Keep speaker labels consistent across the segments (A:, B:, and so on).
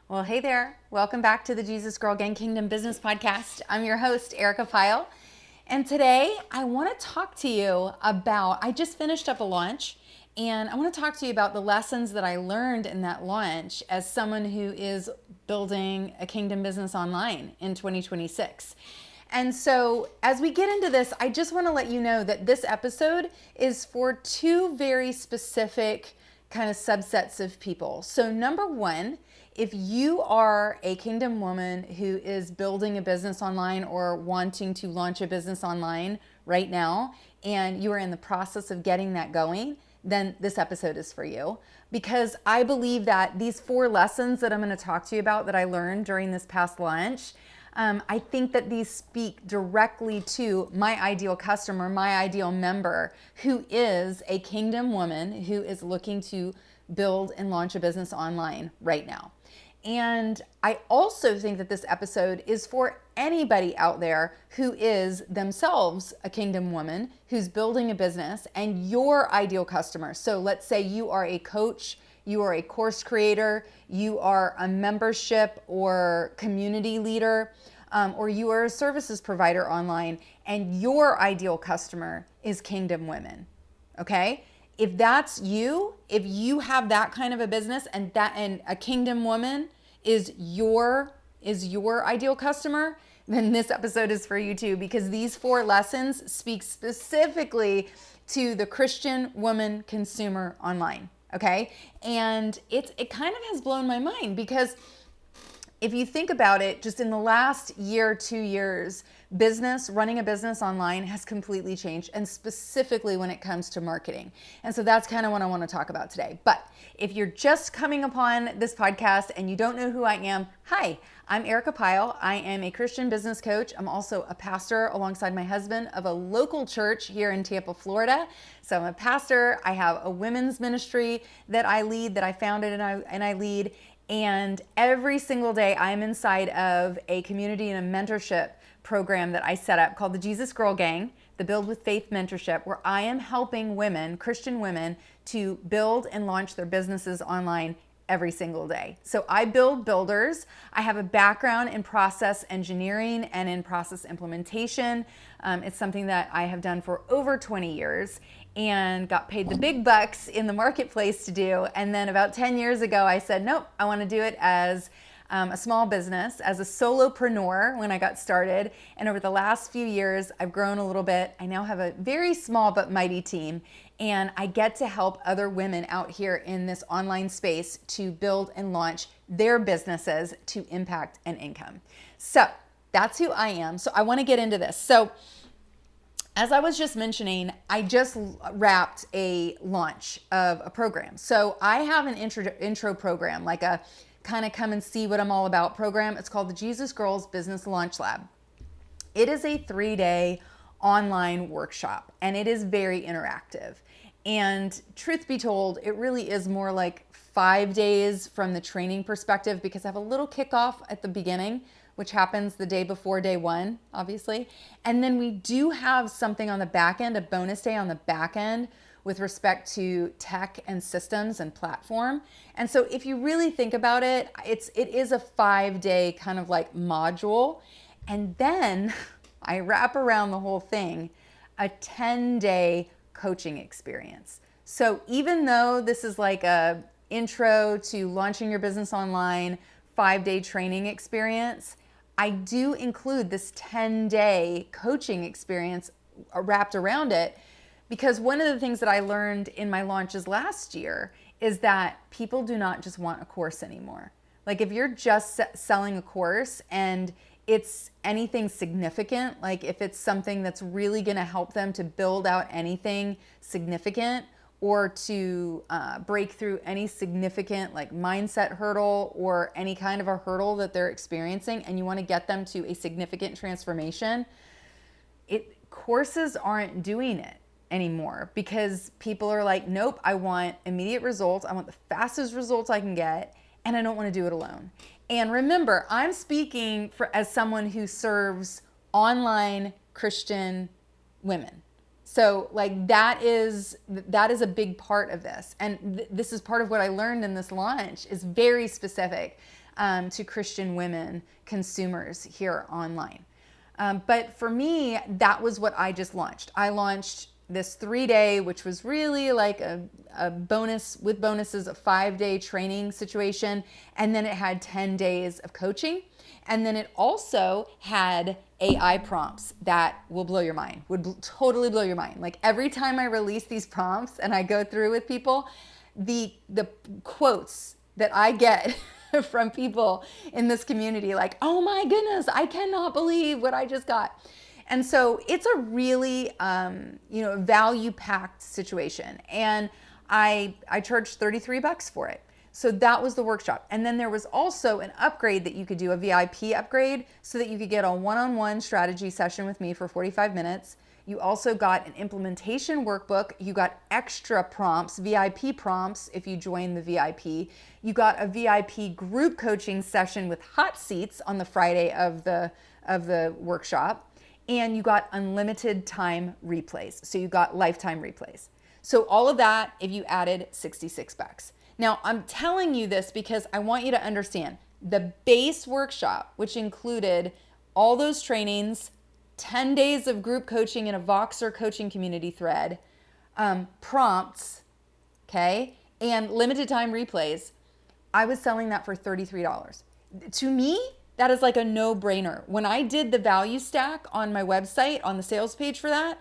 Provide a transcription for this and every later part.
A: Well, hey there. Welcome back to the Jesus Girl Gang Kingdom Business Podcast. I'm your host, Erica Pyle. And today I want to talk to you about, I just finished up a launch, and I want to talk to you about the lessons that I learned in that launch as someone who is building a kingdom business online in 2026. And so, as we get into this, I just want to let you know that this episode is for two very specific kind of subsets of people. So, number one, if you are a kingdom woman who is building a business online or wanting to launch a business online right now, and you are in the process of getting that going, then this episode is for you. Because I believe that these 4 lessons that I'm going to talk to you about that I learned during this past launch, I think that these speak directly to my ideal customer, my ideal member, who is a kingdom woman who is looking to build and launch a business online right now. And I also think that this episode is for anybody out there who is themselves a kingdom woman who's building a business and your ideal customer. So let's say you are a coach, you are a course creator, you are a membership or community leader, or you are a services provider online, and your ideal customer is kingdom women. Okay? If that's you, if you have that kind of a business and a kingdom woman is your ideal customer, then this episode is for you too, because these 4 lessons speak specifically to the Christian woman consumer online. Okay? And it kind of has blown my mind, because if you think about it, just in the last year, 2 years, running a business online has completely changed, and specifically when it comes to marketing. And so that's kind of what I want to talk about today. But if you're just coming upon this podcast and you don't know who I am, hi, I'm Erica Pyle. I am a Christian business coach. I'm also a pastor alongside my husband of a local church here in Tampa, Florida. So I'm a pastor. I have a women's ministry that I lead, that I founded and I lead. And every single day I'm inside of a community and a mentorship program that I set up called the Jesus Girl Gang, the Build with Faith mentorship, where I am helping women, Christian women, to build and launch their businesses online every single day. So I build builders. I have a background in process engineering and in process implementation. It's something that I have done for over 20 years and got paid the big bucks in the marketplace to do. And then about 10 years ago, I said, nope, I want to do it as a small business, as a solopreneur when I got started. And over the last few years, I've grown a little bit. I now have a very small but mighty team. And I get to help other women out here in this online space to build and launch their businesses to impact and income. So that's who I am. So I want to get into this. So as I was just mentioning, I just wrapped a launch of a program. So I have an intro program, like a kind of come and see what I'm all about program. It's called the Jesus Girls Business Launch Lab. It is a 3-day online workshop, and it is very interactive. And truth be told, it really is more like 5 days from the training perspective, because I have a little kickoff at the beginning, which happens the day before day 1, obviously. And then we do have something on the back end, a bonus day on the back end with respect to tech and systems and platform. And so if you really think about it, it is a 5-day kind of like module. And then I wrap around the whole thing a 10-day coaching experience. So even though this is like a intro to launching your business online, 5-day training experience, I do include this 10-day coaching experience wrapped around it, because one of the things that I learned in my launches last year is that people do not just want a course anymore. Like if you're just selling a course and it's anything significant, like if it's something that's really going to help them to build out anything significant, or to break through any significant like mindset hurdle or any kind of a hurdle that they're experiencing, and you want to get them to a significant transformation, courses aren't doing it anymore, because people are like, nope, I want immediate results. I want the fastest results I can get, and I don't want to do it alone. And remember, I'm speaking as someone who serves online Christian women. So like that is a big part of this. And this is part of what I learned in this launch is very specific to Christian women consumers here online. But for me, that was what I just launched. I launched this 3-day, which was really like a bonus with bonuses, a 5-day training situation. And then it had 10 days of coaching. And then it also had AI prompts that will blow your mind, totally blow your mind. Like every time I release these prompts and I go through with people, the quotes that I get from people in this community, like, oh my goodness, I cannot believe what I just got. And so it's a really, value-packed situation. And I charged $33 for it. So that was the workshop. And then there was also an upgrade that you could do, a VIP upgrade, so that you could get a one-on-one strategy session with me for 45 minutes. You also got an implementation workbook. You got extra prompts, VIP prompts, if you join the VIP. You got a VIP group coaching session with hot seats on the Friday of the workshop. And you got unlimited time replays. So you got lifetime replays. So all of that, if you added $66. Now, I'm telling you this because I want you to understand the base workshop, which included all those trainings, 10 days of group coaching in a Voxer coaching community thread, prompts, okay, and limited time replays. I was selling that for $33. To me, that is like a no-brainer. When I did the value stack on my website, on the sales page for that,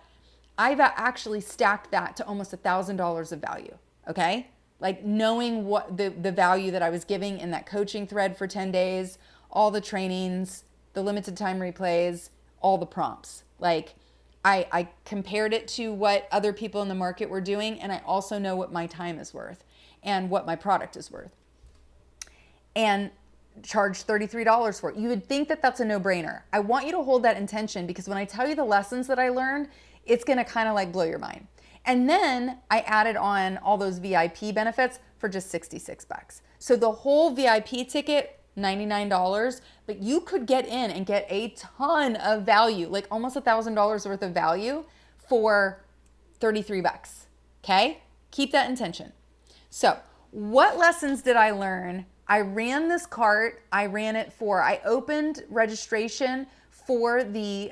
A: I've actually stacked that to almost $1,000 of value, okay? Like knowing what the value that I was giving in that coaching thread for 10 days, all the trainings, the limited time replays, all the prompts. Like I compared it to what other people in the market were doing, and I also know what my time is worth and what my product is worth. And charge $33 for it. You would think that that's a no-brainer. I want you to hold that intention because when I tell you the lessons that I learned, it's going to kind of like blow your mind. And then I added on all those VIP benefits for just $66. So the whole VIP ticket, $99, but you could get in and get a ton of value, like almost $1,000 worth of value for $33. Okay? Keep that intention. So what lessons did I learn? I ran this cart. I opened registration for the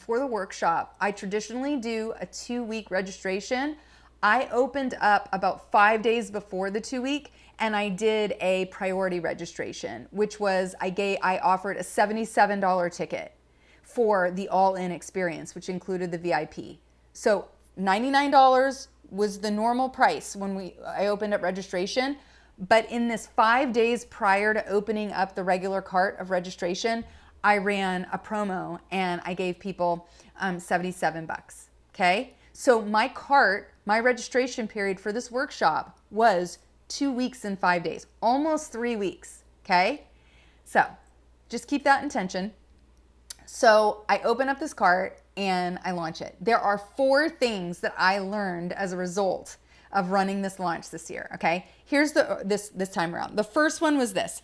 A: workshop. I traditionally do a 2-week registration. I opened up about 5 days before the 2-week, and I did a priority registration, which was I offered a $77 ticket for the all-in experience, which included the VIP. So $99 was the normal price when I opened up registration. But in this 5 days prior to opening up the regular cart of registration, I ran a promo and I gave people $77. Okay. So my registration period for this workshop was 2 weeks and 5 days, almost 3 weeks. Okay. So just keep that intention. So I open up this cart and I launch it. There are 4 things that I learned as a result of running this launch this year. Okay. Here's this time around. The first one was this.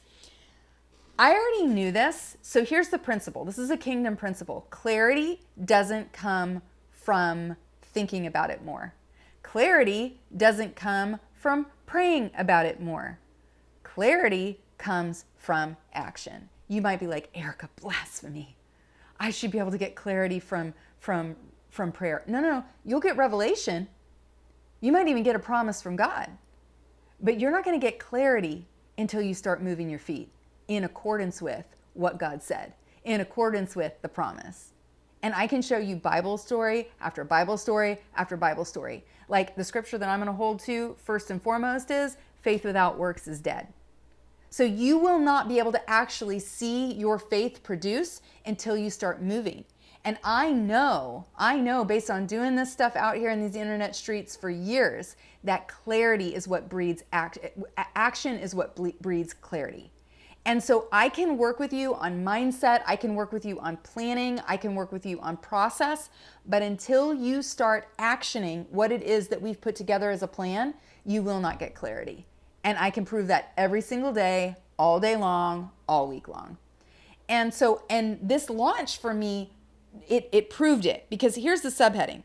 A: I already knew this. So here's the principle. This is a kingdom principle. Clarity doesn't come from thinking about it more. Clarity doesn't come from praying about it more. Clarity comes from action. You might be like, Erica, blasphemy. I should be able to get clarity from prayer. No, you'll get revelation. You might even get a promise from God. But you're not going to get clarity until you start moving your feet in accordance with what God said, in accordance with the promise. And I can show you Bible story after Bible story after Bible story. Like the scripture that I'm going to hold to first and foremost is faith without works is dead. So you will not be able to actually see your faith produce until you start moving. And I know based on doing this stuff out here in these internet streets for years, that clarity is what breeds action is what breeds clarity. And so I can work with you on mindset, I can work with you on planning, I can work with you on process, but until you start actioning what it is that we've put together as a plan, you will not get clarity. And I can prove that every single day, all day long, all week long. And this launch for me, it proved it, because here's the subheading.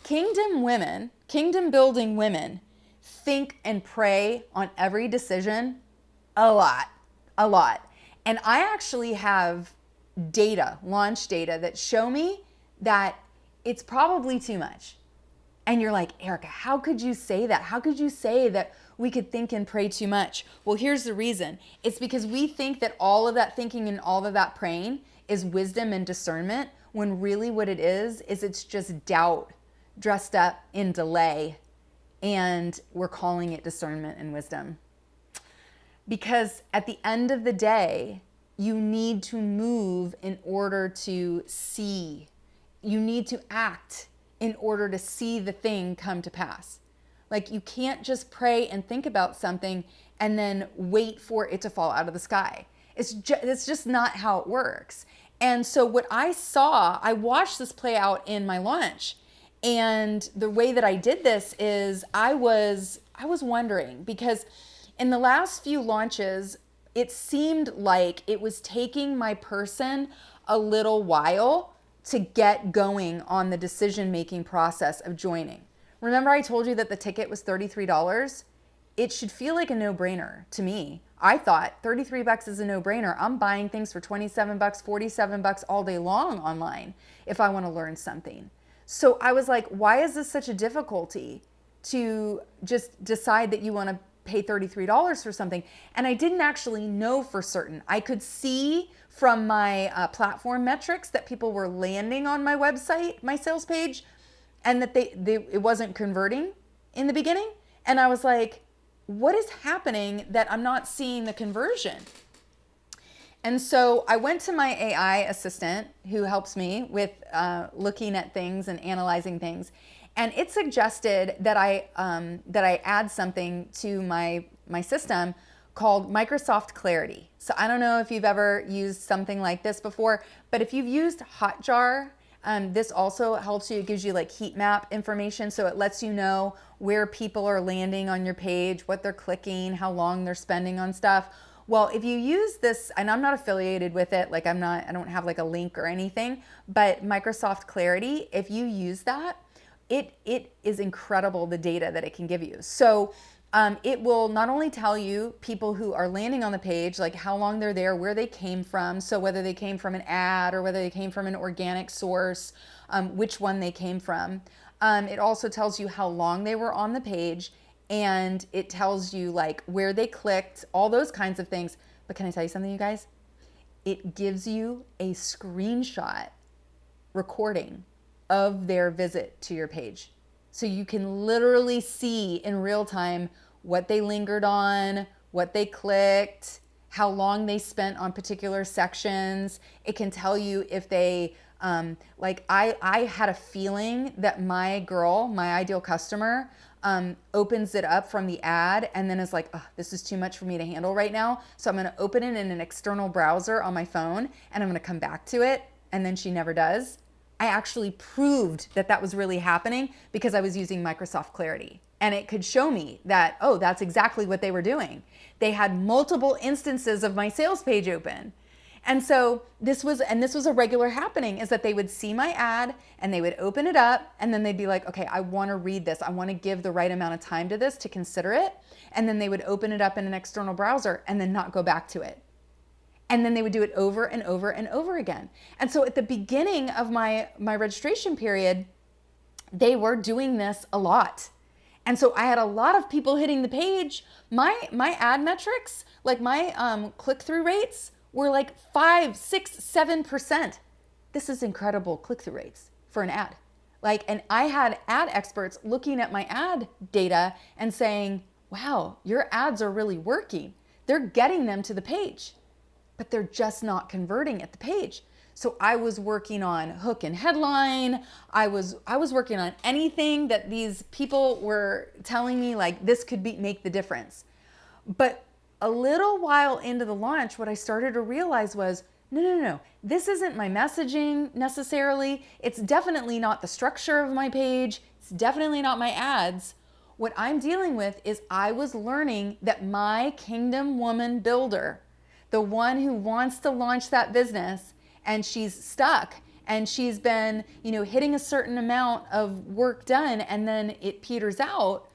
A: kingdom building women think and pray on every decision a lot, a lot. And I actually have launch data that show me that it's probably too much. And you're like, Erica, how could you say that? How could you say that we could think and pray too much? Well, here's the reason. It's because we think that all of that thinking and all of that praying is wisdom and discernment, when really what it is it's just doubt dressed up in delay, and we're calling it discernment and wisdom. Because at the end of the day, you need to move in order to see. You need to act in order to see the thing come to pass. Like, you can't just pray and think about something and then wait for it to fall out of the sky. It's just not how it works. And so what I watched this play out in my launch. And the way that I did this is I was wondering, because in the last few launches, it seemed like it was taking my person a little while to get going on the decision-making process of joining. Remember I told you that the ticket was $33? It should feel like a no-brainer to me. I thought $33 is a no-brainer. I'm buying things for $27, $47 all day long online if I want to learn something. So I was like, why is this such a difficulty to just decide that you want to pay $33 for something? And I didn't actually know for certain. I could see from my platform metrics that people were landing on my website, my sales page, and that it wasn't converting in the beginning. And I was like, what is happening that I'm not seeing the conversion? And so I went to my AI assistant, who helps me with looking at things and analyzing things. And it suggested that I add something to my system called Microsoft Clarity. So I don't know if you've ever used something like this before, but if you've used Hotjar, this also helps you. It gives you like heat map information. So it lets you know where people are landing on your page, what they're clicking, how long they're spending on stuff. Well, if you use this, and I'm not affiliated with it, like I don't have like a link or anything, but Microsoft Clarity, if you use that, it is incredible, the data that it can give you. So it will not only tell you people who are landing on the page, like how long they're there, where they came from, so whether they came from an ad or whether they came from an organic source, which one they came from. It also tells you how long they were on the page, and it tells you like where they clicked, all those kinds of things. But can I tell you something, you guys? It gives you a screenshot recording of their visit to your page. So you can literally see in real time what they lingered on, what they clicked, how long they spent on particular sections. It can tell you if they, like I had a feeling that my girl, my ideal customer, opens it up from the ad and then is like, oh, this is too much for me to handle right now. So I'm gonna open it in an external browser on my phone and I'm gonna come back to it. And then she never does. I actually proved that that was really happening because I was using Microsoft Clarity. And it could show me that, oh, that's exactly what they were doing. They had multiple instances of my sales page open. And so this was a regular happening, is that they would see my ad and they would open it up and then they'd be like, okay, I want to read this. I want to give the right amount of time to this to consider it. And then they would open it up in an external browser and then not go back to it. And then they would do it over and over and over again. And so at the beginning of my registration period, they were doing this a lot. And so I had a lot of people hitting the page. My ad metrics, like my click-through rates, were like 5, 6, 7%. This is incredible click-through rates for an ad. And I had ad experts looking at my ad data and saying, wow, your ads are really working. They're getting them to the page, but they're just not converting at the page. So I was working on hook and headline. I was working on anything that these people were telling me, like, this could make the difference. But a little while into the launch, what I started to realize was, no. This isn't my messaging necessarily. It's definitely not the structure of my page. It's definitely not my ads. What I'm dealing with is I was learning that my kingdom woman builder, the one who wants to launch that business, and she's stuck and she's been, hitting a certain amount of work done, and then it peters out,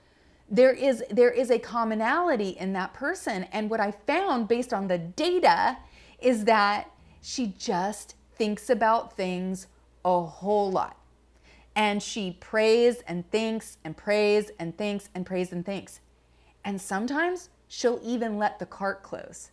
A: there is a commonality in that person. And what I found based on the data is that she just thinks about things a whole lot. And she prays and thinks and prays and thinks and prays and thinks. And sometimes she'll even let the cart close.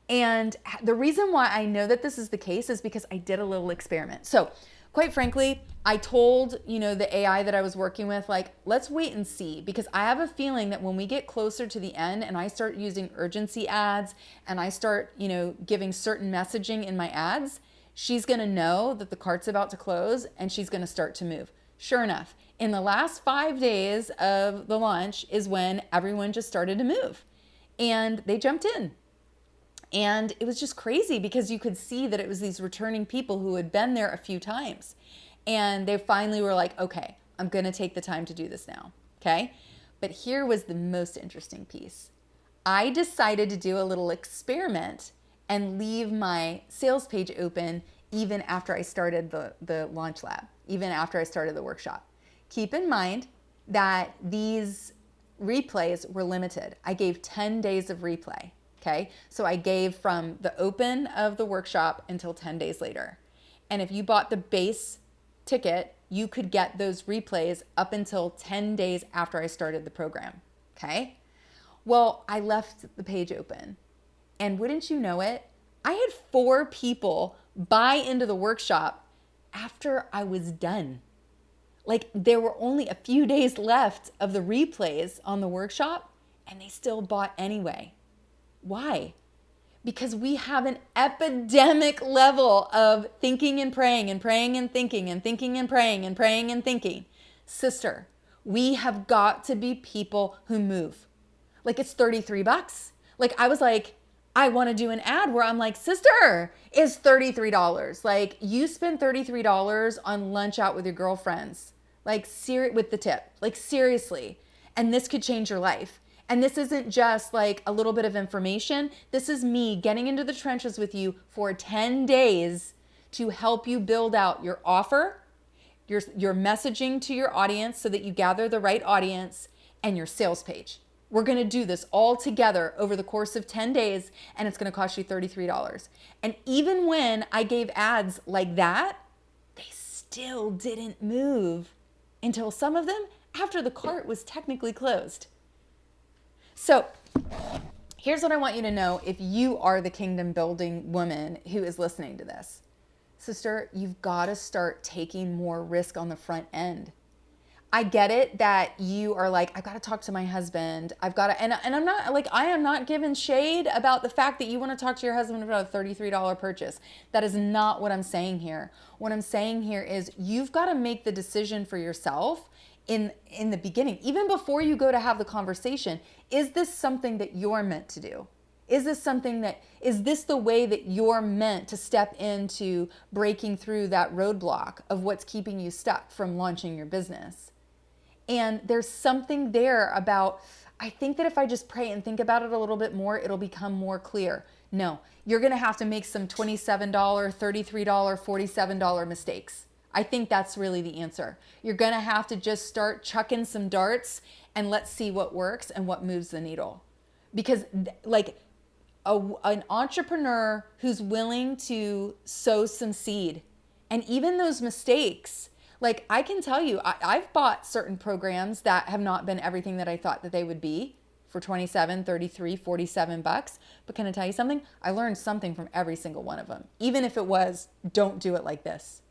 A: And the reason why I know that this is the case is because I did a little experiment. So quite frankly, I told, the AI that I was working with, like, let's wait and see, because I have a feeling that when we get closer to the end and I start using urgency ads and I start, giving certain messaging in my ads, she's going to know that the cart's about to close and she's going to start to move. Sure enough, in the last 5 days of the launch is when everyone just started to move, and they jumped in. And it was just crazy because you could see that it was these returning people who had been there a few times. And they finally were like, okay, I'm going to take the time to do this now. Okay. But here was the most interesting piece. I decided to do a little experiment and leave my sales page open even after I started the launch lab, even after I started the workshop. Keep in mind that these replays were limited. I gave 10 days of replay. Okay, so I gave from the open of the workshop until 10 days later. And if you bought the base ticket, you could get those replays up until 10 days after I started the program. Okay, well, I left the page open. And wouldn't you know it, I had 4 people buy into the workshop after I was done. Like, there were only a few days left of the replays on the workshop, and they still bought anyway. Why? Because we have an epidemic level of thinking and praying and praying and thinking and thinking and praying and praying and thinking. Sister, we have got to be people who move. Like, it's $33. Like, I was like, I want to do an ad where I'm like, sister, it's $33. Like, you spend $33 on lunch out with your girlfriends, like, with the tip, like, seriously. And this could change your life. And this isn't just like a little bit of information. This is me getting into the trenches with you for 10 days to help you build out your offer, your messaging to your audience so that you gather the right audience, and your sales page. We're going to do this all together over the course of 10 days, and it's going to cost you $33. And even when I gave ads like that, they still didn't move until some of them after the cart was technically closed. So here's what I want you to know if you are the kingdom building woman who is listening to this. Sister, you've got to start taking more risk on the front end. I get it that you are like, I've got to talk to my husband. I've got to, and I'm not like, I am not giving shade about the fact that you want to talk to your husband about a $33 purchase. That is not what I'm saying here. What I'm saying here is you've got to make the decision for yourself in the beginning, even before you go to have the conversation. Is this something that you're meant to do? Is this the way that you're meant to step into breaking through that roadblock of what's keeping you stuck from launching your business? And there's something there about, I think that if I just pray and think about it a little bit more, it'll become more clear. No, you're going to have to make some $27, $33, $47 mistakes. I think that's really the answer. You're going to have to just start chucking some darts and let's see what works and what moves the needle. Because like an entrepreneur who's willing to sow some seed, and even those mistakes, like I can tell you, I've bought certain programs that have not been everything that I thought that they would be for $27, $33, $47. But can I tell you something? I learned something from every single one of them, even if it was, don't do it like this.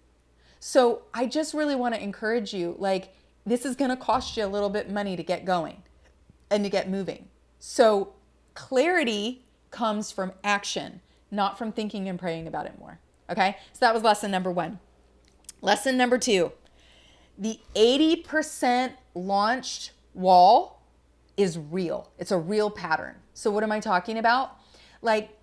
A: So I just really want to encourage you, like, this is going to cost you a little bit of money to get going and to get moving. So clarity comes from action, not from thinking and praying about it more. Okay? So that was lesson number 1. Lesson number 2, the 80% launched wall is real. It's a real pattern. So what am I talking about? Like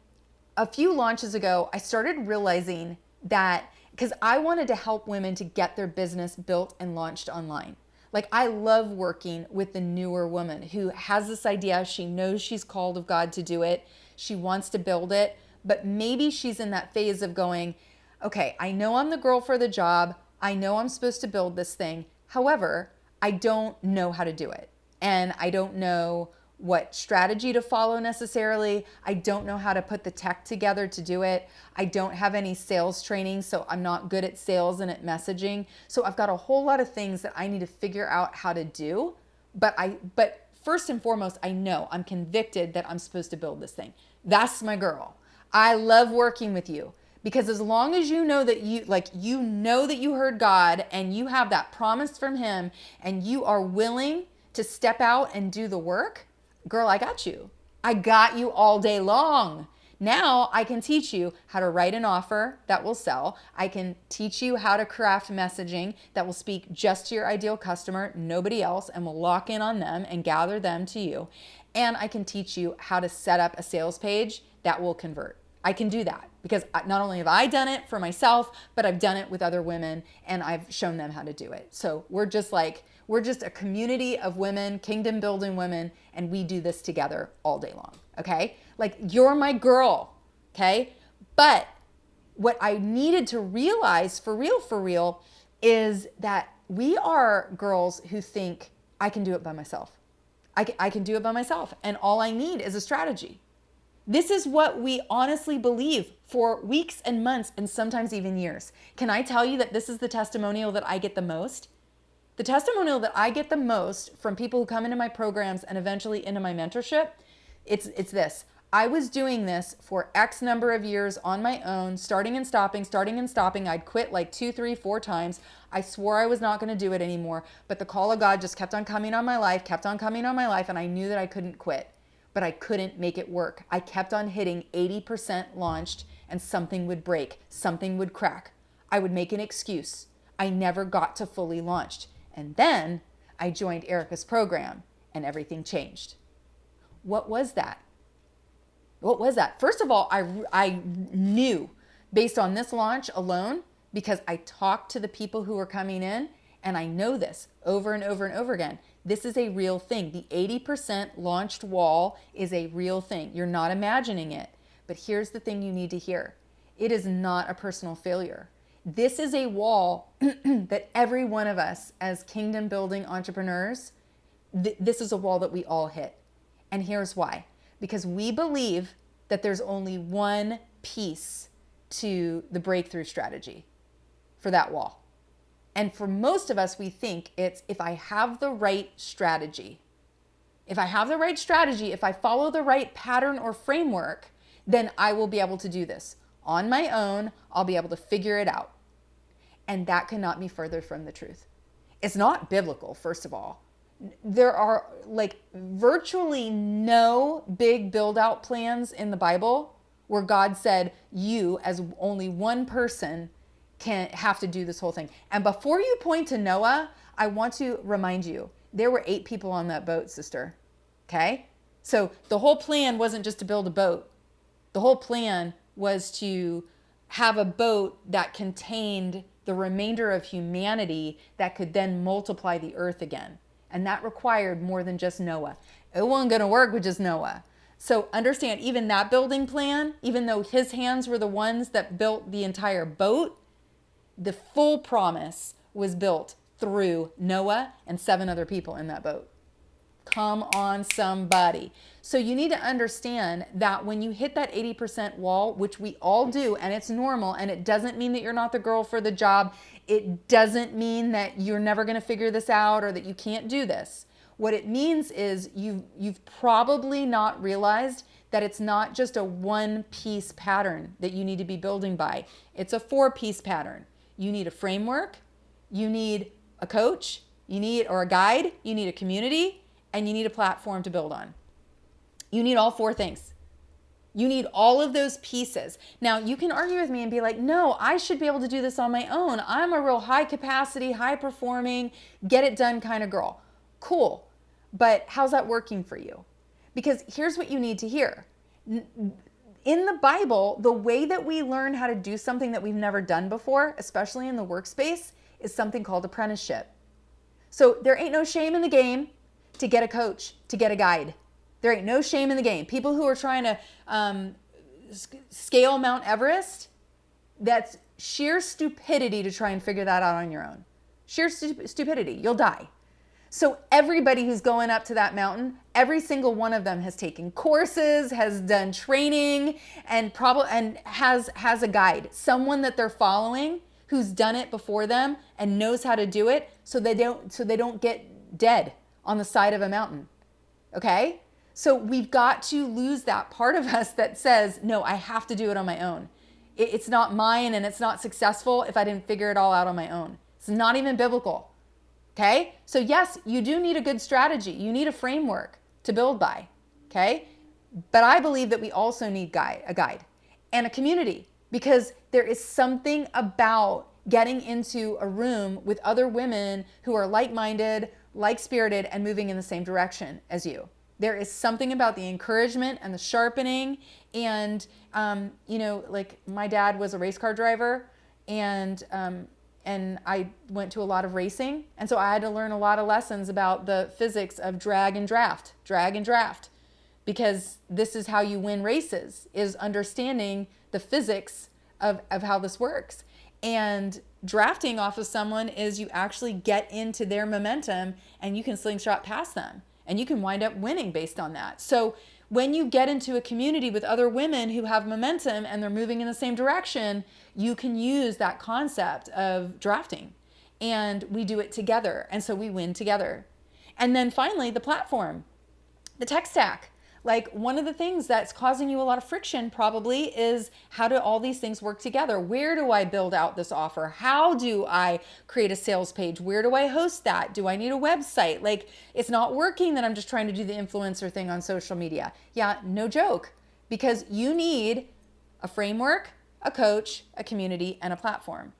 A: a few launches ago, I started realizing that because I wanted to help women to get their business built and launched online. Like I love working with the newer woman who has this idea. She knows she's called of God to do it. She wants to build it, but maybe she's in that phase of going, okay, I know I'm the girl for the job. I know I'm supposed to build this thing. However, I don't know how to do it. And I don't know what strategy to follow necessarily. I don't know how to put the tech together to do it. I don't have any sales training, so I'm not good at sales and at messaging. So I've got a whole lot of things that I need to figure out how to do. But first and foremost, I know I'm convicted that I'm supposed to build this thing. That's my girl. I love working with you. Because as long as you know that you know that you heard God and you have that promise from him and you are willing to step out and do the work, girl, I got you. I got you all day long. Now I can teach you how to write an offer that will sell. I can teach you how to craft messaging that will speak just to your ideal customer, nobody else, and will lock in on them and gather them to you. And I can teach you how to set up a sales page that will convert. I can do that because not only have I done it for myself, but I've done it with other women and I've shown them how to do it. So we're just a community of women, kingdom building women, and we do this together all day long. Okay? Like, you're my girl. Okay? But what I needed to realize for real is that we are girls who think I can do it by myself. I can do it by myself. And all I need is a strategy. This is what we honestly believe for weeks and months and sometimes even years. Can I tell you that this is the testimonial that I get the most? The testimonial that I get the most from people who come into my programs and eventually into my mentorship, it's this. I was doing this for X number of years on my own, starting and stopping. I'd quit like 2, 3, 4 times. I swore I was not going to do it anymore, but the call of God just kept on coming on my life, and I knew that I couldn't quit. But I couldn't make it work. I kept on hitting 80% launched and something would break, something would crack. I would make an excuse. I never got to fully launched. And then I joined Erica's program and everything changed. What was that? First of all, I knew based on this launch alone, because I talked to the people who were coming in, and I know this over and over and over again. This is a real thing. The 80% launched wall is a real thing. You're not imagining it. But here's the thing you need to hear. It is not a personal failure. This is a wall that every one of us as kingdom building entrepreneurs, this is a wall that we all hit. And here's why. Because we believe that there's only one piece to the breakthrough strategy for that wall. And for most of us, we think it's if I have the right strategy, if I follow the right pattern or framework, then I will be able to do this. On my own, I'll be able to figure it out. And that cannot be further from the truth. It's not biblical, first of all. There are like virtually no big build out plans in the Bible where God said you as only one person can have to do this whole thing. And before you point to Noah, I want to remind you, there were 8 people on that boat, sister. Okay? So the whole plan wasn't just to build a boat. The whole plan was to have a boat that contained the remainder of humanity that could then multiply the earth again. And that required more than just Noah. It wasn't going to work with just Noah. So understand, even that building plan, even though his hands were the ones that built the entire boat, the full promise was built through Noah and 7 other people in that boat. Come on, somebody. So you need to understand that when you hit that 80% wall, which we all do, and it's normal, and it doesn't mean that you're not the girl for the job. It doesn't mean that you're never going to figure this out or that you can't do this. What it means is you've probably not realized that it's not just a 1-piece pattern that you need to be building by. It's a 4-piece pattern. You need a framework, you need a coach, or a guide, you need a community, and you need a platform to build on. You need all 4 things. You need all of those pieces. Now, you can argue with me and be like, no, I should be able to do this on my own. I'm a real high capacity, high performing, get it done kind of girl. Cool. But how's that working for you? Because here's what you need to hear. In the Bible, the way that we learn how to do something that we've never done before, especially in the workspace, is something called apprenticeship. So there ain't no shame in the game to get a coach, to get a guide. There ain't no shame in the game. People who are trying to scale Mount Everest, That's sheer stupidity to try and figure that out on your own. Sheer stupidity. You'll die. So everybody who's going up to that mountain, every single one of them has taken courses, has done training, and has a guide, someone that they're following who's done it before them and knows how to do it, so they don't get dead on the side of a mountain. Okay? So we've got to lose that part of us that says, no, I have to do it on my own. It's not mine, and it's not successful if I didn't figure it all out on my own. It's not even biblical. Okay? So yes, you do need a good strategy. You need a framework to build by. Okay? But I believe that we also need a guide and a community, because there is something about getting into a room with other women who are like-minded, like-spirited, and moving in the same direction as you. There is something about the encouragement and the sharpening. And, like my dad was a race car driver, and I went to a lot of racing. And so I had to learn a lot of lessons about the physics of drag and draft, because this is how you win races, is understanding the physics of how this works. And drafting off of someone is you actually get into their momentum and you can slingshot past them, and you can wind up winning based on that. So when you get into a community with other women who have momentum and they're moving in the same direction, you can use that concept of drafting, and we do it together. And so we win together. And then finally, the platform, the tech stack. Like, one of the things that's causing you a lot of friction probably is, how do all these things work together? Where do I build out this offer? How do I create a sales page? Where do I host that? Do I need a website? Like, it's not working that I'm just trying to do the influencer thing on social media. Yeah, no joke, because you need a framework, a coach, a community, and a platform.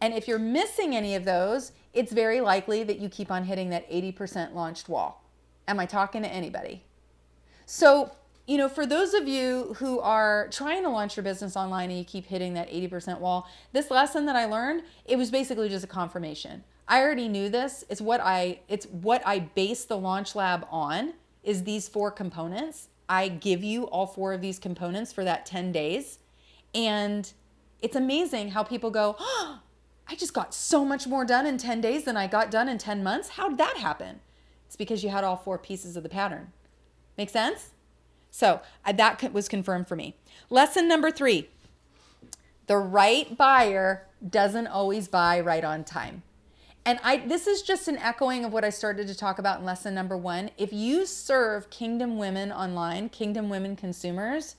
A: And if you're missing any of those, it's very likely that you keep on hitting that 80% launched wall. Am I talking to anybody? So, for those of you who are trying to launch your business online and you keep hitting that 80% wall, this lesson that I learned, it was basically just a confirmation. I already knew this. It's what I base the Launch Lab on, is these 4 components. I give you all 4 of these components for that 10 days. And it's amazing how people go, oh, I just got so much more done in 10 days than I got done in 10 months. How did that happen? It's because you had all 4 pieces of the pattern. Make sense? So that was confirmed for me. Lesson number 3, the right buyer doesn't always buy right on time. And this is just an echoing of what I started to talk about in lesson number 1. If you serve kingdom women online, kingdom women consumers,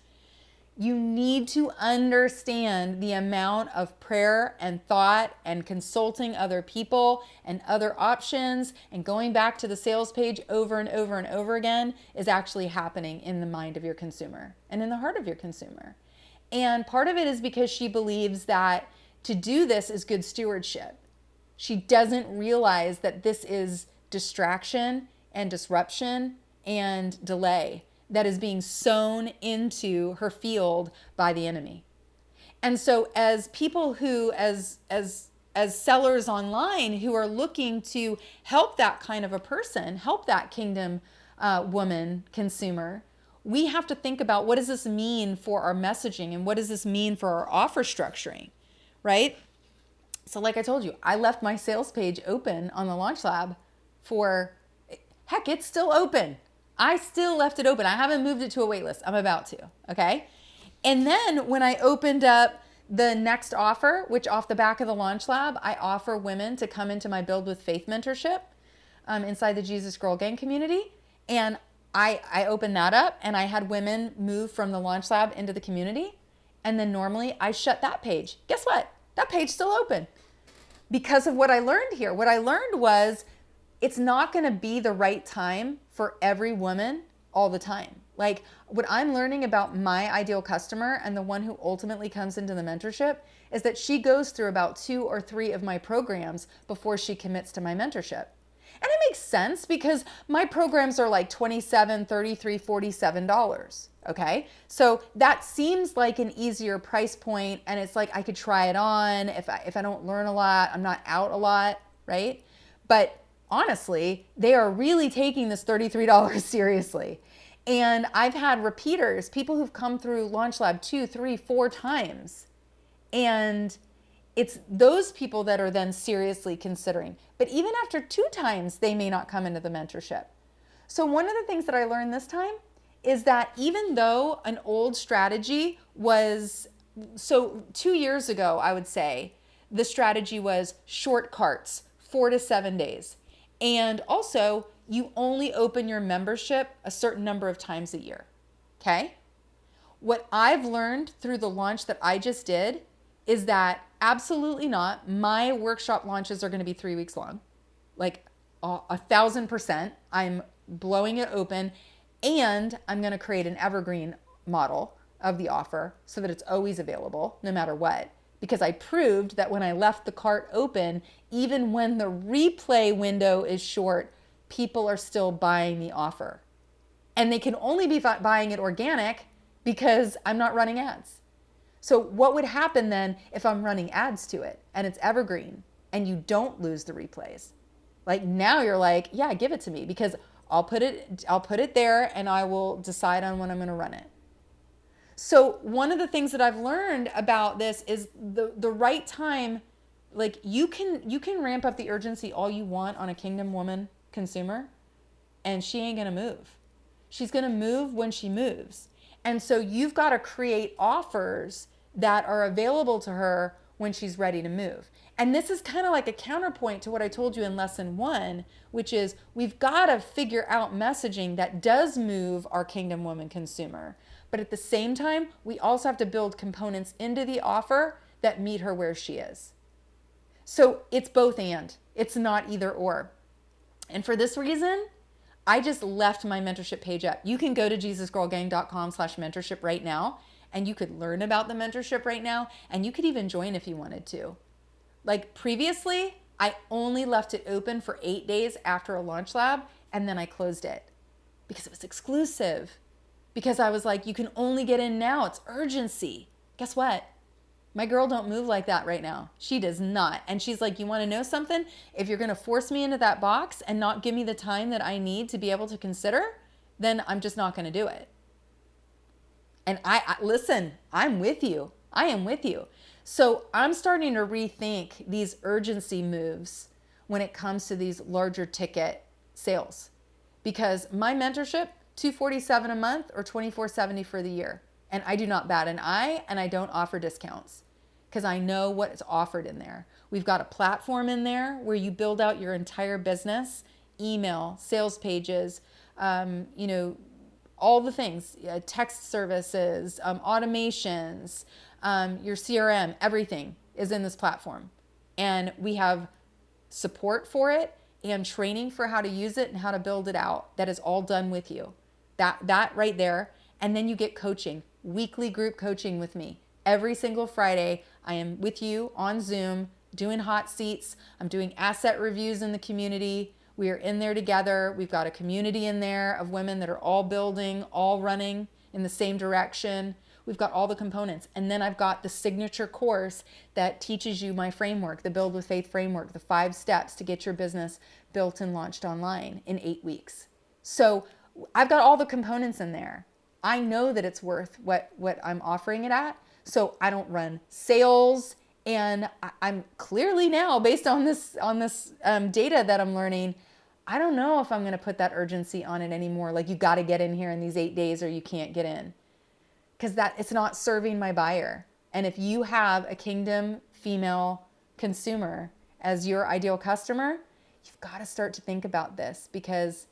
A: you need to understand the amount of prayer and thought and consulting other people and other options and going back to the sales page over and over and over again is actually happening in the mind of your consumer and in the heart of your consumer. And part of it is because she believes that to do this is good stewardship. She doesn't realize that this is distraction and disruption and delay that is being sown into her field by the enemy. And so as people who, as sellers online who are looking to help that kind of a person, help that kingdom woman consumer, we have to think about, what does this mean for our messaging, and what does this mean for our offer structuring, right? So like I told you, I left my sales page open on the Launch Lab heck, it's still open. I still left it open. I haven't moved it to a wait list. I'm about to, okay? And then when I opened up the next offer, which off the back of the Launch Lab, I offer women to come into my Build with Faith mentorship inside the Jesus Girl Gang community. And I opened that up, and I had women move from the Launch Lab into the community. And then normally I shut that page. Guess what? That page's still open because of what I learned here. What I learned was, it's not going to be the right time for every woman all the time. Like, what I'm learning about my ideal customer and the one who ultimately comes into the mentorship is that she goes through about 2 or 3 of my programs before she commits to my mentorship. And it makes sense because my programs are like $27, $33, $47. Okay. So that seems like an easier price point. And it's like, I could try it on. If I don't learn a lot, I'm not out a lot. Right. But honestly, they are really taking this $33 seriously. And I've had repeaters, people who've come through Launch Lab 2, 3, 4 times. And it's those people that are then seriously considering. But even after 2 times, they may not come into the mentorship. So one of the things that I learned this time is that even though an old strategy was, so 2 years ago, I would say, the strategy was short carts, 4 to 7 days. And also, you only open your membership a certain number of times a year. Okay? What I've learned through the launch that I just did is that absolutely not. My workshop launches are going to be 3 weeks long, like 1,000%. I'm blowing it open, and I'm going to create an evergreen model of the offer so that it's always available no matter what. Because I proved that when I left the cart open, even when the replay window is short, people are still buying the offer. And they can only be buying it organic because I'm not running ads. So what would happen then if I'm running ads to it and it's evergreen and you don't lose the replays? Like now you're like, yeah, give it to me because I'll put it there and I will decide on when I'm going to run it. So one of the things that I've learned about this is the right time. Like you can ramp up the urgency all you want on a Kingdom Woman consumer, and she ain't gonna move. She's gonna move when she moves. And so you've got to create offers that are available to her when she's ready to move. And this is kind of like a counterpoint to what I told you in lesson 1, which is we've got to figure out messaging that does move our Kingdom Woman consumer. But at the same time, we also have to build components into the offer that meet her where she is. So it's both and. It's not either or. And for this reason, I just left my mentorship page up. You can go to JesusGirlGang.com/mentorship right now, and you could learn about the mentorship right now, and you could even join if you wanted to. Like previously, I only left it open for 8 days after a launch lab, and then I closed it because it was exclusive. Because I was like, you can only get in now. It's urgency. Guess what? My girl don't move like that right now. She does not. And she's like, you want to know something? If you're going to force me into that box and not give me the time that I need to be able to consider, then I'm just not going to do it. And I listen, I'm with you. I am with you. So I'm starting to rethink these urgency moves when it comes to these larger ticket sales. Because my mentorship, $247 a month or $24.70 for the year. And I do not bat an eye, and I don't offer discounts because I know what is offered in there. We've got a platform in there where you build out your entire business, email, sales pages, all the things, text services, automations, your CRM, everything is in this platform. And we have support for it and training for how to use it and how to build it out. That is all done with you. That right there. And then you get coaching, weekly group coaching with me. Every single Friday, I am with you on Zoom, doing hot seats. I'm doing asset reviews in the community. We are in there together. We've got a community in there of women that are all building, all running in the same direction. We've got all the components. And then I've got the signature course that teaches you my framework, the Build with Faith framework, the 5 steps to get your business built and launched online in 8 weeks. So I've got all the components in there. I know that it's worth what I'm offering it at. So I don't run sales, and I'm clearly now, based on this data that I'm learning, I don't know if I'm going to put that urgency on it anymore. Like, you got to get in here in these 8 days or you can't get in, because it's not serving my buyer. And if you have a Kingdom female consumer as your ideal customer, you've got to start to think about this, because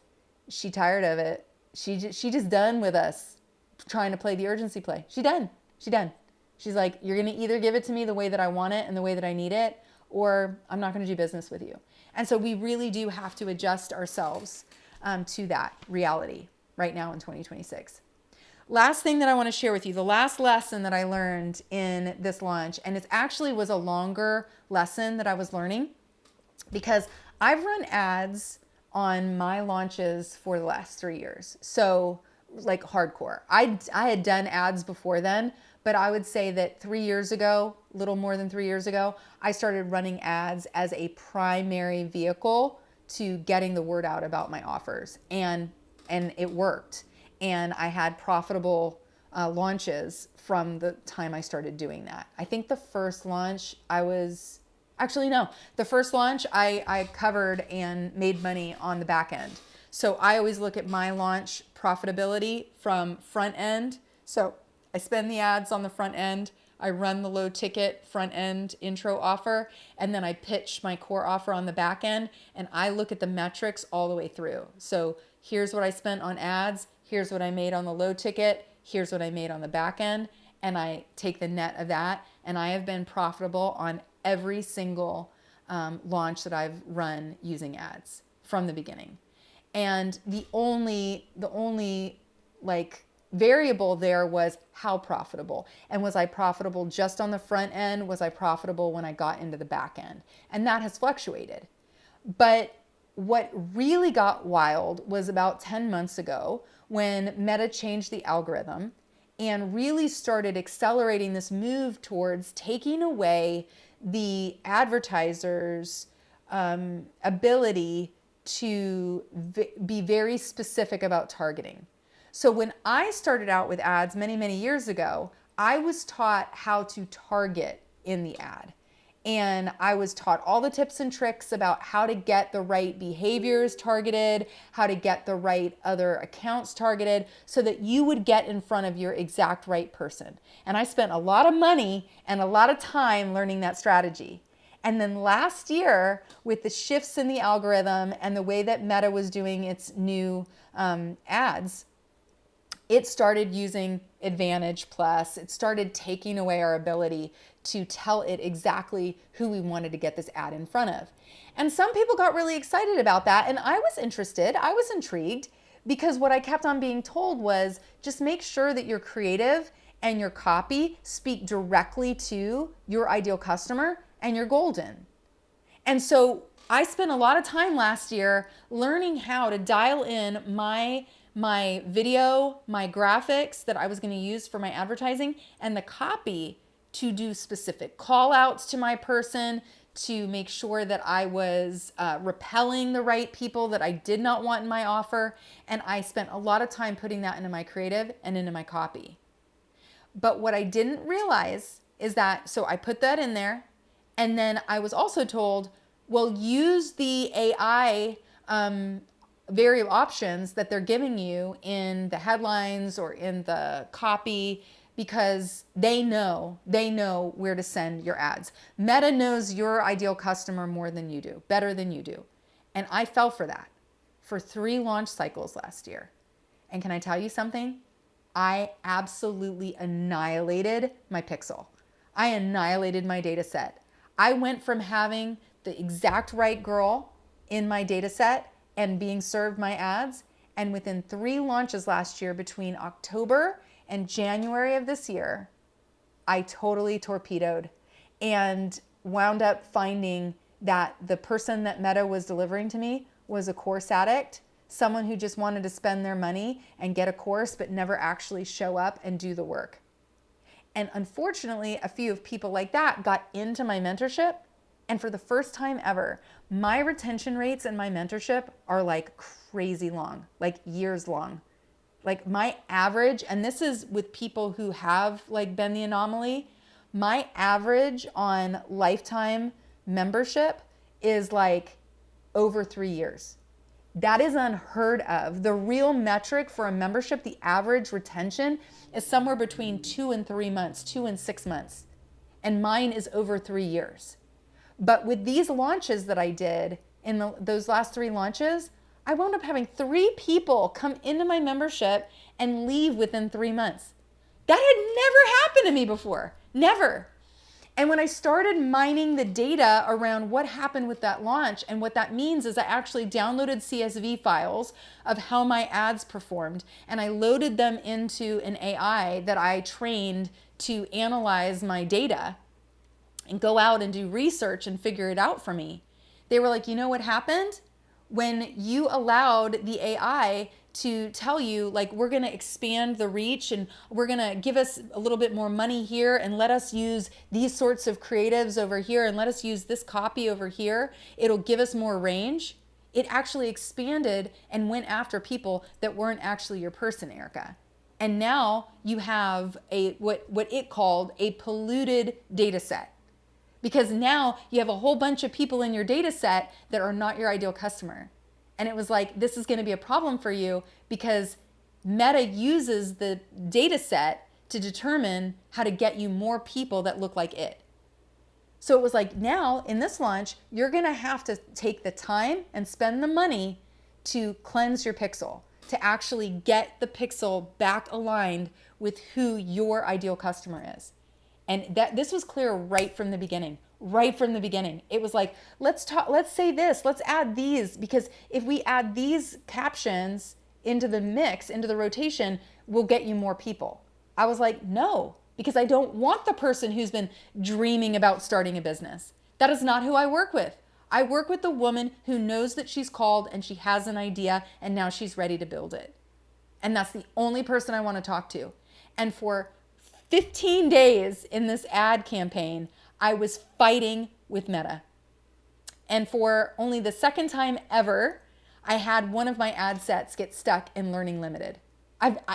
A: she tired of it. She just done with us trying to play the urgency play. She done. She's like, you're going to either give it to me the way that I want it and the way that I need it, or I'm not going to do business with you. And so we really do have to adjust ourselves to that reality right now in 2026. Last thing that I want to share with you, the last lesson that I learned in this launch, and it actually was a longer lesson that I was learning, because I've run ads on my launches for the last 3 years. So like hardcore. I had done ads before then, but I would say that 3 years ago, a little more than 3 years ago, I started running ads as a primary vehicle to getting the word out about my offers. And it worked. And I had profitable launches from the time I started doing that. I think the first launch the first launch I covered and made money on the back end. So I always look at my launch profitability from front end. So I spend the ads on the front end, I run the low ticket front end intro offer, and then I pitch my core offer on the back end, and I look at the metrics all the way through. So here's what I spent on ads, here's what I made on the low ticket, here's what I made on the back end, and I take the net of that, and I have been profitable on every single launch that I've run using ads from the beginning. And the only like variable there was how profitable. And was I profitable just on the front end? Was I profitable when I got into the back end? And that has fluctuated. But what really got wild was about 10 months ago when Meta changed the algorithm and really started accelerating this move towards taking away the advertisers' ability to be very specific about targeting. So when I started out with ads many, many years ago, I was taught how to target in the ad. And I was taught all the tips and tricks about how to get the right behaviors targeted, how to get the right other accounts targeted so that you would get in front of your exact right person. And I spent a lot of money and a lot of time learning that strategy. And then last year, with the shifts in the algorithm and the way that Meta was doing its new ads, it started using Advantage Plus. It started taking away our ability to tell it exactly who we wanted to get this ad in front of. And some people got really excited about that, and I was interested, I was intrigued, because what I kept on being told was just make sure that your creative and your copy speak directly to your ideal customer and you're golden. And so I spent a lot of time last year learning how to dial in my video, my graphics that I was going to use for my advertising, and the copy to do specific call outs to my person, to make sure that I was repelling the right people that I did not want in my offer. And I spent a lot of time putting that into my creative and into my copy. But what I didn't realize is that, so I put that in there, and then I was also told, well, use the AI various options that they're giving you in the headlines or in the copy, because they know where to send your ads. Meta knows your ideal customer more than you do, better than you do. And I fell for that for 3 launch cycles last year. And can I tell you something? I absolutely annihilated my pixel. I annihilated my data set. I went from having the exact right girl in my data set and being served my ads, and within 3 launches last year, between October and January of this year, I totally torpedoed and wound up finding that the person that Meta was delivering to me was a course addict, someone who just wanted to spend their money and get a course but never actually show up and do the work. And unfortunately, a few of people like that got into my mentorship, and for the first time ever, my retention rates in my mentorship are like crazy long, like years long. Like my average, and this is with people who have like been the anomaly, my average on lifetime membership is like over 3 years. That is unheard of. The real metric for a membership, the average retention, is somewhere between 2 and 3 months, 2 and 6 months. And mine is over 3 years. But with these launches that I did, in those last 3 launches, I wound up having 3 people come into my membership and leave within 3 months. That had never happened to me before. Never. And when I started mining the data around what happened with that launch, and what that means is I actually downloaded CSV files of how my ads performed, and I loaded them into an AI that I trained to analyze my data and go out and do research and figure it out for me. They were like, you know what happened? When you allowed the AI to tell you, like, we're going to expand the reach and we're going to give us a little bit more money here and let us use these sorts of creatives over here and let us use this copy over here, it'll give us more range. It actually expanded and went after people that weren't actually your person, Erica. And now you have what it called a polluted data set. Because now you have a whole bunch of people in your data set that are not your ideal customer. And it was like, this is going to be a problem for you because Meta uses the data set to determine how to get you more people that look like it. So it was like, now in this launch, you're going to have to take the time and spend the money to cleanse your pixel, to actually get the pixel back aligned with who your ideal customer is. And this was clear right from the beginning. Right from the beginning. It was like, let's say this, let's add these, because if we add these captions into the mix, into the rotation, we'll get you more people. I was like, no, because I don't want the person who's been dreaming about starting a business. That is not who I work with. I work with the woman who knows that she's called and she has an idea and now she's ready to build it. And that's the only person I want to talk to. And for 15 days in this ad campaign, I was fighting with Meta. And for only the second time ever, I had one of my ad sets get stuck in Learning Limited.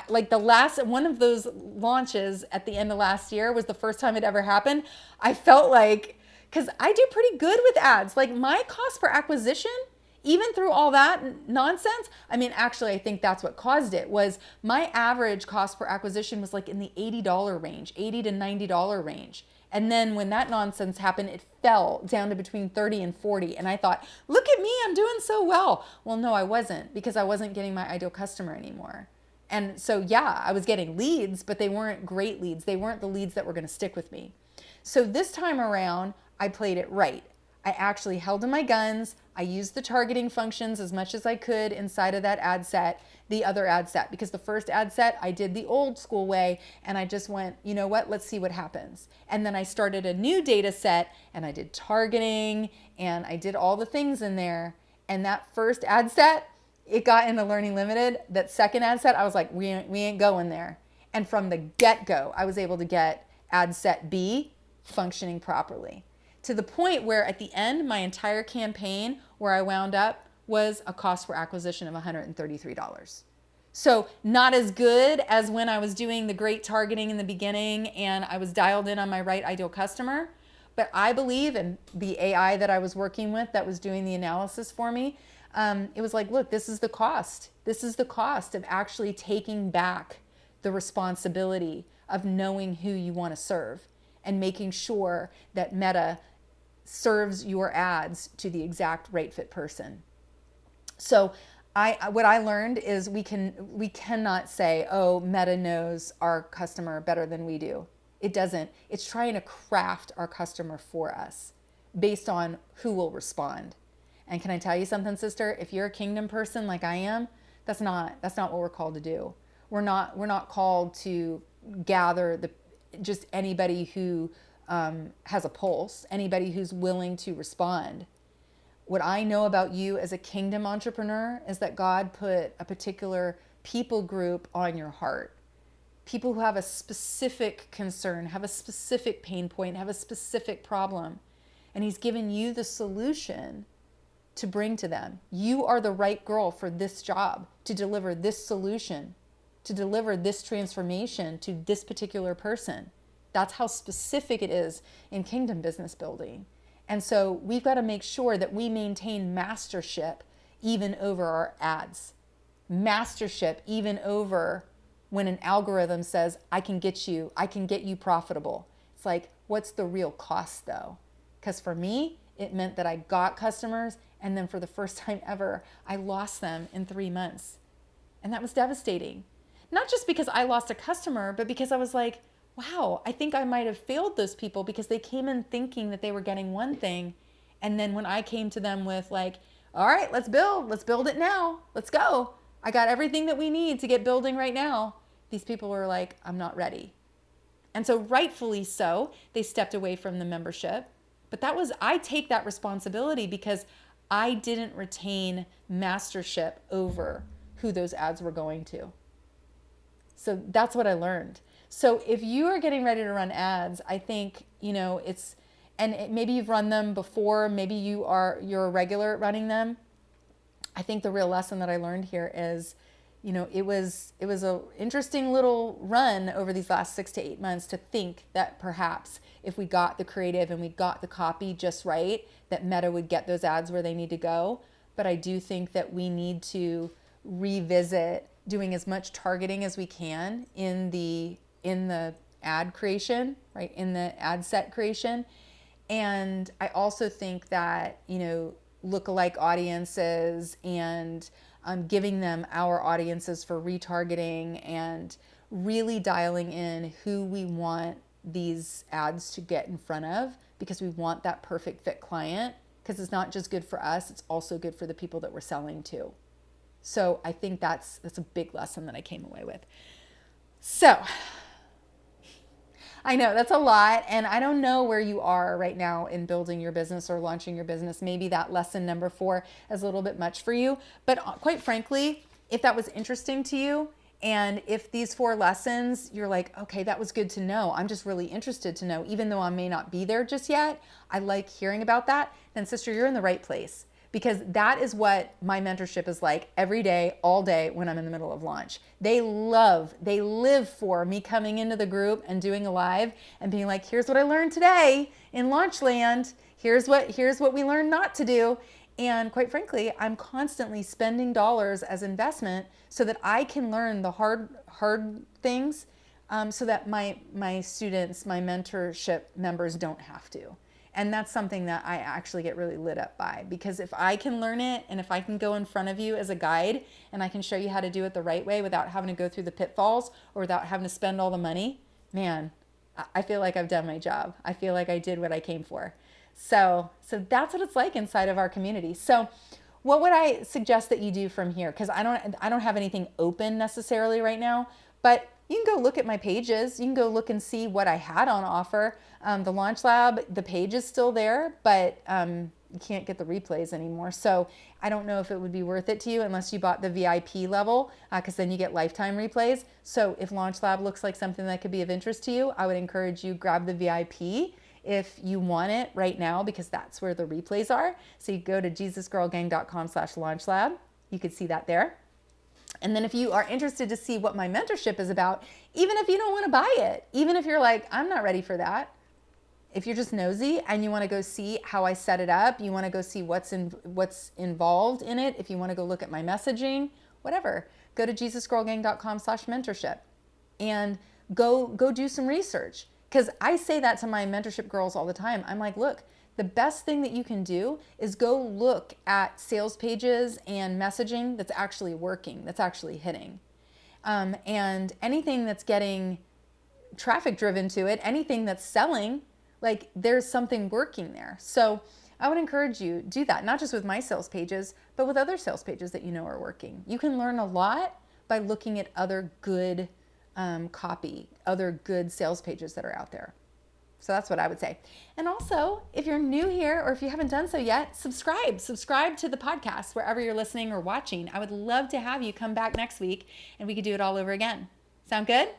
A: Like the last one of those launches at the end of last year was the first time it ever happened. I felt like, because I do pretty good with ads, like my cost per acquisition, even through all that nonsense, I mean, actually, I think that's what caused it, was my average cost per acquisition was like in the $80 range, $80 to $90 range. And then when that nonsense happened, it fell down to between 30 and 40. And I thought, look at me, I'm doing so well. Well, no, I wasn't, because I wasn't getting my ideal customer anymore. And so, yeah, I was getting leads, but they weren't great leads. They weren't the leads that were going to stick with me. So this time around, I played it right. I actually held to my guns. I used the targeting functions as much as I could inside of that ad set, the other ad set, because the first ad set I did the old school way and I just went, you know what, let's see what happens. And then I started a new data set and I did targeting and I did all the things in there. And that first ad set, it got into Learning Limited. That second ad set, I was like, we ain't going there. And from the get-go, I was able to get ad set B functioning properly, to the point where at the end, my entire campaign where I wound up was a cost per acquisition of $133. So not as good as when I was doing the great targeting in the beginning and I was dialed in on my right ideal customer. But I believe in the AI that I was working with that was doing the analysis for me. It was like, look, this is the cost. This is the cost of actually taking back the responsibility of knowing who you want to serve and making sure that Meta serves your ads to the exact right fit person. So what I learned is we cannot say, oh, Meta knows our customer better than we do. It doesn't. It's trying to craft our customer for us based on who will respond. And can I tell you something, sister? If you're a kingdom person like I am, that's not what we're called to do. We're not called to gather just anybody who has a pulse, anybody who's willing to respond. What I know about you as a kingdom entrepreneur is that God put a particular people group on your heart. People who have a specific concern, have a specific pain point, have a specific problem. And He's given you the solution to bring to them. You are the right girl for this job, to deliver this solution, to deliver this transformation to this particular person. That's how specific it is in kingdom business building. And so we've got to make sure that we maintain mastership even over our ads. Mastership even over when an algorithm says, I can get you profitable. It's like, what's the real cost though? Because for me, it meant that I got customers, and then for the first time ever, I lost them in 3 months. And that was devastating. Not just because I lost a customer, but because I was like, wow, I think I might have failed those people because they came in thinking that they were getting one thing. And then when I came to them with like, all right, let's build it now. Let's go. I got everything that we need to get building right now. These people were like, I'm not ready. And so rightfully so, they stepped away from the membership. But I take that responsibility because I didn't retain mastership over who those ads were going to. So that's what I learned. So if you are getting ready to run ads, I think, maybe you've run them before, maybe you're a regular at running them. I think the real lesson that I learned here is it was a interesting little run over these last 6 to 8 months to think that perhaps if we got the creative and we got the copy just right, that Meta would get those ads where they need to go. But I do think that we need to revisit doing as much targeting as we can in the ad creation, right? In the ad set creation. And I also think that, lookalike audiences and giving them our audiences for retargeting and really dialing in who we want these ads to get in front of, because we want that perfect fit client, because it's not just good for us, it's also good for the people that we're selling to. So I think that's a big lesson that I came away with. So I know that's a lot, and I don't know where you are right now in building your business or launching your business. Maybe that lesson number 4 is a little bit much for you, but quite frankly, if that was interesting to you, and if these 4 lessons, you're like, okay, that was good to know, I'm just really interested to know, even though I may not be there just yet, I like hearing about that, then sister, you're in the right place. Because that is what my mentorship is like every day, all day when I'm in the middle of launch. They live for me coming into the group and doing a live and being like, here's what I learned today in launch land. Here's what we learned not to do. And quite frankly, I'm constantly spending dollars as investment so that I can learn the hard things, so that my students, my mentorship members don't have to. And that's something that I actually get really lit up by, because if I can learn it and if I can go in front of you as a guide and I can show you how to do it the right way without having to go through the pitfalls or without having to spend all the money, man, I feel like I've done my job. I feel like I did what I came for. So that's what it's like inside of our community. So what would I suggest that you do from here? Because I don't have anything open necessarily right now, but you can go look at my pages. You can go look and see what I had on offer. The Launch Lab, the page is still there, but you can't get the replays anymore. So I don't know if it would be worth it to you unless you bought the VIP level, because then you get lifetime replays. So if Launch Lab looks like something that could be of interest to you, I would encourage you grab the VIP if you want it right now, because that's where the replays are. So you go to JesusGirlGang.com/LaunchLab. You could see that there. And then if you are interested to see what my mentorship is about, even if you don't want to buy it, even if you're like, I'm not ready for that, if you're just nosy and you want to go see how I set it up, you want to go see what's involved in it, if you want to go look at my messaging, whatever, go to JesusGirlGang.com/mentorship and go do some research. Because I say that to my mentorship girls all the time. I'm like, look, the best thing that you can do is go look at sales pages and messaging that's actually working, that's actually hitting. And anything that's getting traffic driven to it, anything that's selling, like there's something working there. So I would encourage you do that, not just with my sales pages, but with other sales pages that you know are working. You can learn a lot by looking at other good copy, other good sales pages that are out there. So that's what I would say. And also, if you're new here or if you haven't done so yet, subscribe to the podcast wherever you're listening or watching. I would love to have you come back next week and we could do it all over again. Sound good? All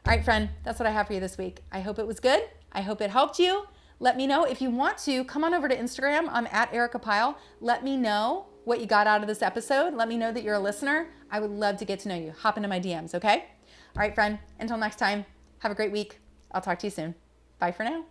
A: right, friend, that's what I have for you this week. I hope it was good. I hope it helped you. Let me know if you want to. Come on over to Instagram. I'm at Erica Pyle. Let me know what you got out of this episode. Let me know that you're a listener. I would love to get to know you. Hop into my DMs, okay? All right, friend, until next time, have a great week. I'll talk to you soon. Bye for now.